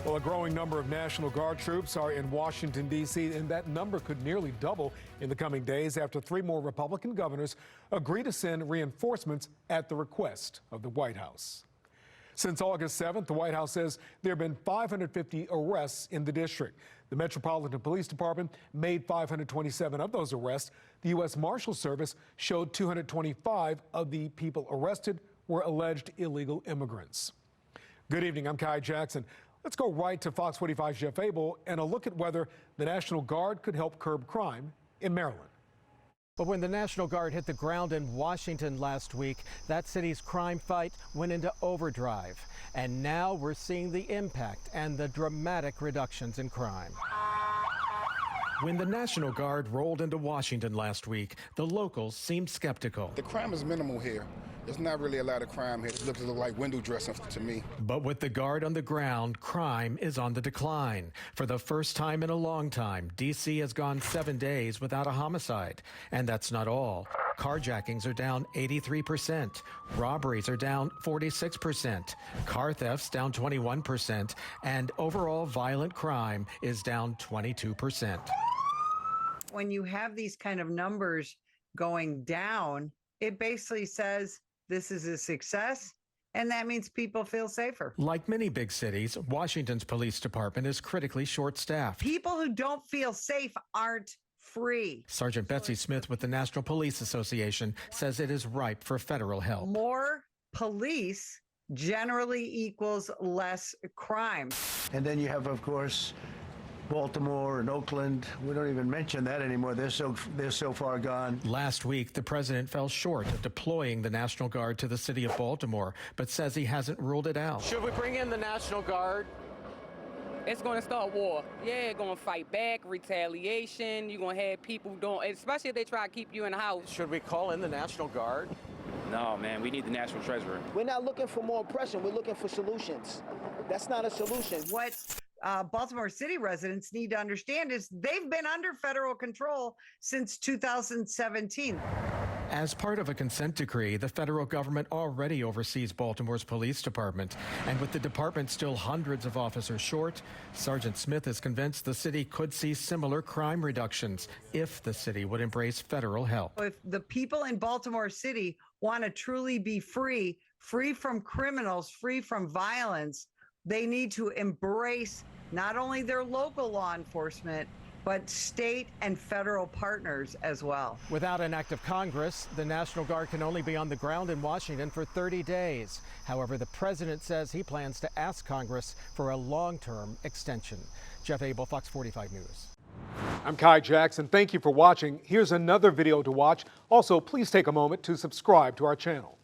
Well, a growing number of National Guard troops are in Washington, D.C., and that number could nearly double in the coming days after 3 more Republican governors agree to send reinforcements at the request of the White House. Since August 7th, the White House says there have been 550 arrests in the district. The Metropolitan Police Department made 527 of those arrests. The U.S. Marshal Service showed 225 of the people arrested were alleged illegal immigrants. Good evening, I'm Kai Jackson. Let's go right to Fox 45's Jeff Abel and a look at whether the National Guard could help curb crime in Maryland. But when the National Guard hit the ground in Washington last week, that city's crime fight went into overdrive. And now we're seeing the impact and the dramatic reductions in crime. When the National Guard rolled into Washington last week, the locals seemed skeptical. The crime is minimal here. There's not really a lot of crime here. It looks a little like window dressing to me. But with the Guard on the ground, crime is on the decline. For the first time in a long time, D.C. has gone 7 days without a homicide. And that's not all. Carjackings are down 83%. Robberies are down 46%. Car thefts down 21%. And overall violent crime is down 22%. When you have these kind of numbers going down, it basically says this is a success, and that means people feel safer. Like many big cities, Washington's police department is critically short-staffed. People who don't feel safe aren't free. Sergeant Betsy Smith with the National Police Association says it is ripe for federal help. More police generally equals less crime. And then you have, of course, Baltimore and Oakland. We don't even mention that anymore. They're so far gone. Last week, the president fell short of deploying the National Guard to the city of Baltimore, but says he hasn't ruled it out. Should we bring in the National Guard? It's going to start war. Yeah, going to fight back, retaliation. You're going to have people doing, especially if they try to keep you in the house. Should we call in the National Guard? No, man, we need the National Treasurer. We're not looking for more oppression. We're looking for solutions. That's not a solution. What Baltimore City residents need to understand is they've been under federal control since 2017. As part of a consent decree, the federal government already oversees Baltimore's police department. And with the department still hundreds of officers short, Sergeant Smith is convinced the city could see similar crime reductions if the city would embrace federal help. If the people in Baltimore City want to truly be free from criminals, free from violence, they need to embrace not only their local law enforcement, but state and federal partners as well. Without an act of Congress, the National Guard can only be on the ground in Washington for 30 days. However, the president says he plans to ask Congress for a long-term extension. Jeff Abel, Fox 45 News. I'm Kai Jackson. Thank you for watching. Here's another video to watch. Also, please take a moment to subscribe to our channel.